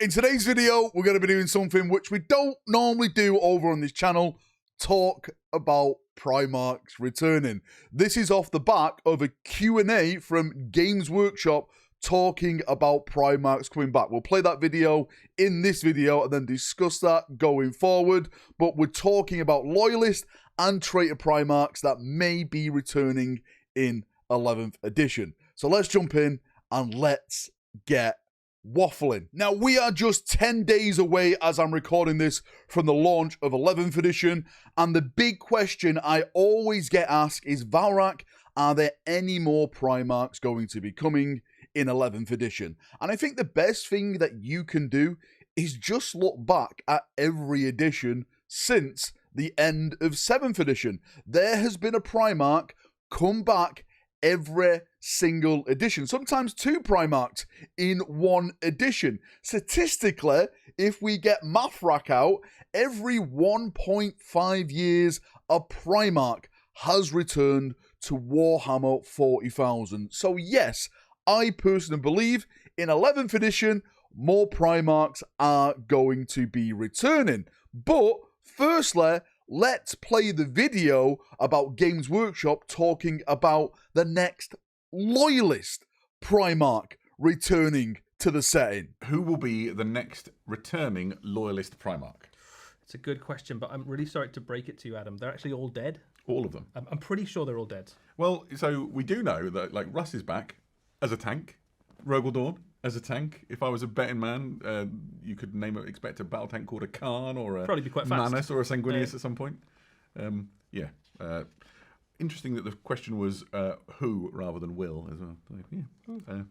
In today's video, we're going to be doing something which we don't normally do over on this channel, talk about Primarchs returning. This is off the back of a Q&A from Games Workshop talking about Primarchs coming back. We'll play that video in this video and then discuss that going forward, but we're talking about Loyalist and Traitor Primarks that may be returning in 11th edition. So let's jump in and let's get waffling. Now, we are just 10 days away as I'm recording this from the launch of 11th edition, and the big question I always get asked is, Valrak, are there any more Primarchs going to be coming in 11th edition? And I think the best thing that you can do is just look back at every edition since the end of 7th edition. There has been a Primarch come back every single edition, sometimes 2 Primarchs in one edition. Statistically, if we get Mathrak out, every 1.5 years a Primarch has returned to Warhammer 40,000. So yes, I personally believe in 11th edition, more Primarchs are going to be returning. But firstly, let's play the video about Games Workshop talking about the next Loyalist Primarch returning to the setting. Who will be the next returning Loyalist Primarch? It's a good question, but I'm really sorry to break it to you, Adam. They're actually all dead. All of them. I'm pretty sure they're all dead. Well, so we do know that, like, Russ is back as a tank, Rogaldorn as a tank. If I was a betting man, you could expect a battle tank called a Khan or a Probably be quite fast. Manus or a Sanguinius at some point. Interesting that the question was who rather than will as well. Yeah,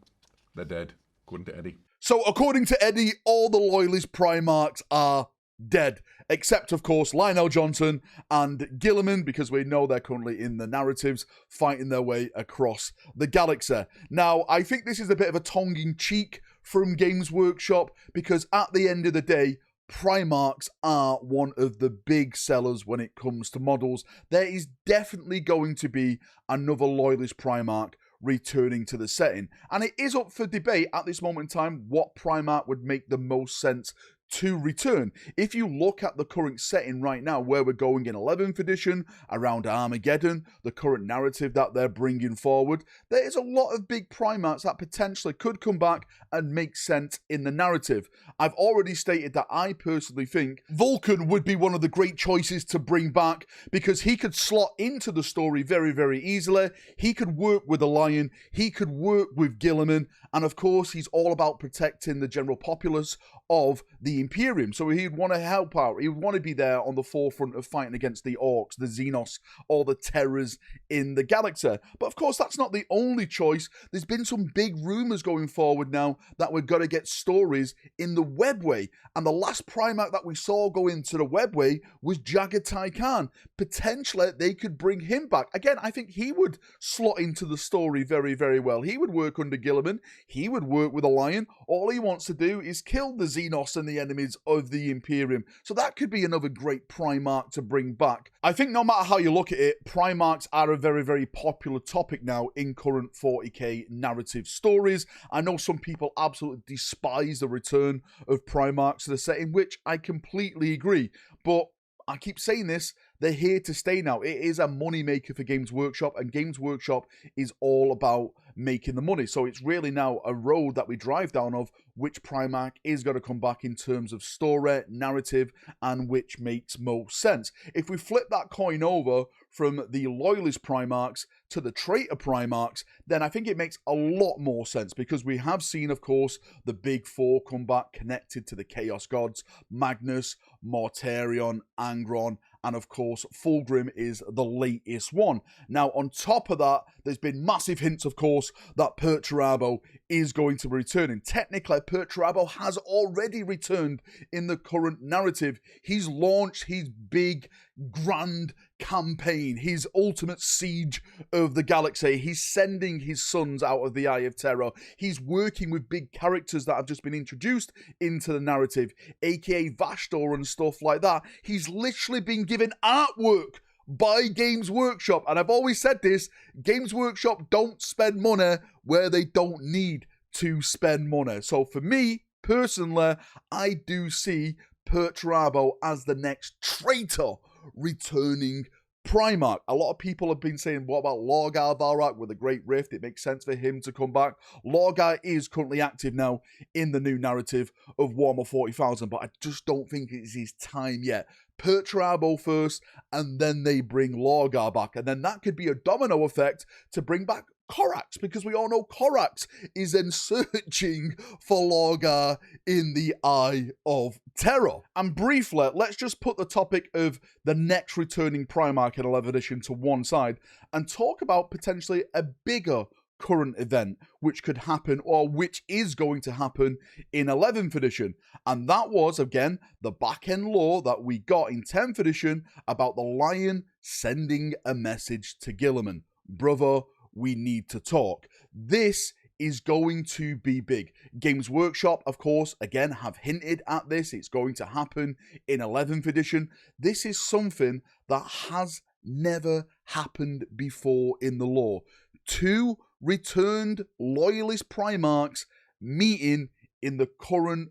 they're dead, according to Eddie. So according to Eddie, all the Loyalist Primarchs are dead, except of course Lionel Johnson and Guilliman, because we know they're currently in the narratives fighting their way across the galaxy. Now, I think this is a bit of a tongue-in-cheek from Games Workshop, because at the end of the day, Primarchs are one of the big sellers when it comes to models. There is definitely going to be another Loyalist Primarch returning to the setting, and it is up for debate at this moment in time what Primarch would make the most sense to return. If you look at the current setting right now, where we're going in 11th edition, around Armageddon, the current narrative that they're bringing forward, there is a lot of big Primarchs that potentially could come back and make sense in the narrative. I've already stated that I personally think Vulcan would be one of the great choices to bring back, because he could slot into the story very, very easily. He could work with the Lion, he could work with Guilliman, and of course he's all about protecting the general populace of the Imperium. So he'd want to help out. He would want to be there on the forefront of fighting against the Orcs, the Xenos, all the terrors in the galaxy. But of course, that's not the only choice. There's been some big rumors going forward now that we're going to get stories in the Webway. And the last Primarch that we saw go into the Webway was Jagatai Khan. Potentially, they could bring him back. Again, I think he would slot into the story very, very well. He would work under Guilliman. He would work with a Lion. All he wants to do is kill the Xenos and the enemies of the Imperium. So that could be another great Primarch to bring back. I think no matter how you look at it, Primarchs are a very, very popular topic now in current 40k narrative stories. I know some people absolutely despise the return of Primarchs to the setting, which I completely agree. But I keep saying this, they're here to stay now. It is a money maker for Games Workshop, and Games Workshop is all about making the money. So it's really now a road that we drive down of which Primarch is going to come back in terms of story, narrative, and which makes most sense. If we flip that coin over from the Loyalist Primarchs to the Traitor Primarchs, then I think it makes a lot more sense, because we have seen, of course, the big 4 come back connected to the Chaos Gods: Magnus, Mortarion, Angron, and of course, Fulgrim is the latest one. Now, on top of that, there's been massive hints, of course, that Perturabo is going to be returning. Technically, Perturabo has already returned in the current narrative. He's launched his big, grand campaign, his ultimate siege of the galaxy. He's sending his sons out of the Eye of Terror. He's working with big characters that have just been introduced into the narrative, aka Vastor and stuff like that. He's literally been given artwork by Games Workshop, and I've always said this, Games Workshop don't spend money where they don't need to spend money. So for me, personally, I do see Perturabo as the next traitor returning Primarch. A lot of people have been saying, what about Lorgar Valrak with a Great Rift? It makes sense for him to come back. Lorgar is currently active now in the new narrative of Warhammer 40,000, but I just don't think it's his time yet. Perturabo first, and then they bring Lorgar back. And then that could be a domino effect to bring back Corax, because we all know Corax is then searching for Lorgar in the Eye of Terror. And briefly, let's just put the topic of the next returning Primarch in 11th edition to one side and talk about potentially a bigger current event which could happen, or which is going to happen in 11th edition. And that was, again, the back-end lore that we got in 10th edition about the Lion sending a message to Guilliman. Brother, we need to talk. This is going to be big. Games Workshop, of course, again, have hinted at this. It's going to happen in 11th edition. This is something that has never happened before in the lore. 2 returned Loyalist Primarchs meeting in the current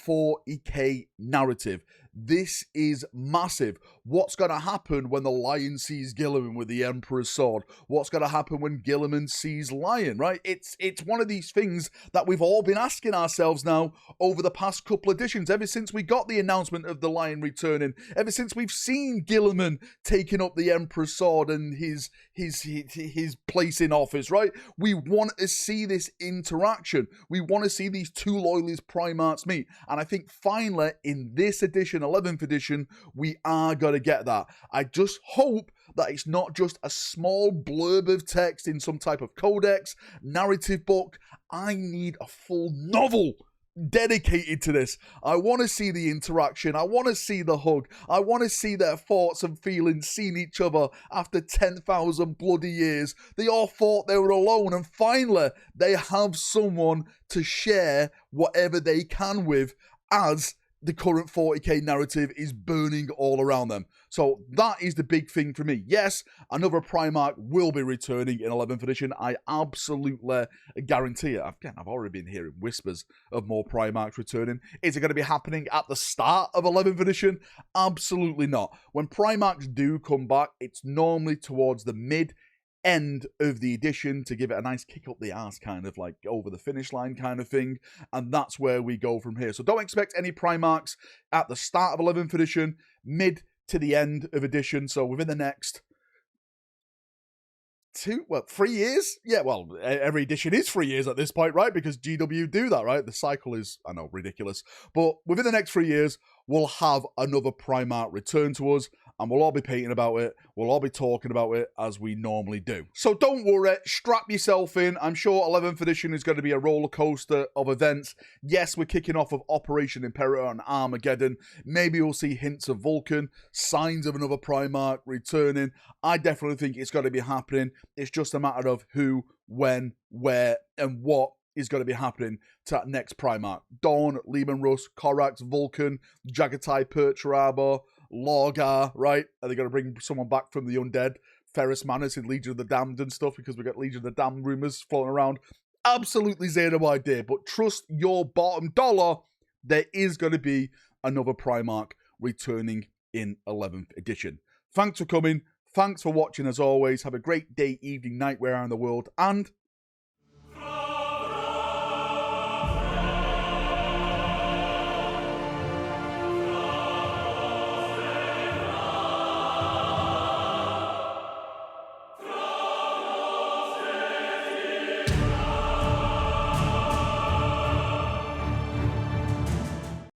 40k narrative. This is massive. What's going to happen when the Lion sees Guilliman with the Emperor's sword? What's going to happen when Guilliman sees Lion, right? It's one of these things that we've all been asking ourselves now over the past couple of editions, ever since we got the announcement of the Lion returning, ever since we've seen Guilliman taking up the Emperor's sword and his place in office, right? We want to see this interaction. We want to see these 2 Loyalist Primarchs meet. And I think finally in this edition, 11th edition, we are going to get that. I just hope that it's not just a small blurb of text in some type of codex, narrative book. I need a full novel dedicated to this. I want to see the interaction. I want to see the hug. I want to see their thoughts and feelings seeing each other after 10,000 bloody years. They all thought they were alone, and finally they have someone to share whatever they can with, as the current 40k narrative is burning all around them. So that is the big thing for me. Yes, another Primarch will be returning in 11th edition. I absolutely guarantee it. Again, I've already been hearing whispers of more Primarchs returning. Is it going to be happening at the start of 11th edition? Absolutely not. When Primarchs do come back, it's normally towards the end of the edition to give it a nice kick up the arse, kind of like over the finish line kind of thing, and that's where we go from here. So don't expect any Primarchs at the start of 11th edition, mid to the end of edition, so within the next 3 years? Yeah, well, every edition is 3 years at this point, right? Because GW do that, right? The cycle is, I know, ridiculous. But within the next 3 years, we'll have another Primarch return to us, and we'll all be painting about it. We'll all be talking about it as we normally do. So don't worry, strap yourself in. I'm sure 11th edition is going to be a roller coaster of events. Yes, we're kicking off of Operation Imperator and Armageddon. Maybe we'll see hints of Vulcan, signs of another Primarch returning. I definitely think it's going to be happening. It's just a matter of who, when, where, and what is going to be happening to that next Primarch. Dawn, Leman Russ, Corax, Vulcan, Jagatai, Perturabo, Lorgar, right? Are they going to bring someone back from the undead? Ferrus Manus in Legion of the Damned and stuff, because we got Legion of the Damned rumours floating around. Absolutely zero idea, but trust your bottom dollar, there is going to be another Primarch returning in 11th edition. Thanks for coming. Thanks for watching as always. Have a great day, evening, night, wherever in the world, and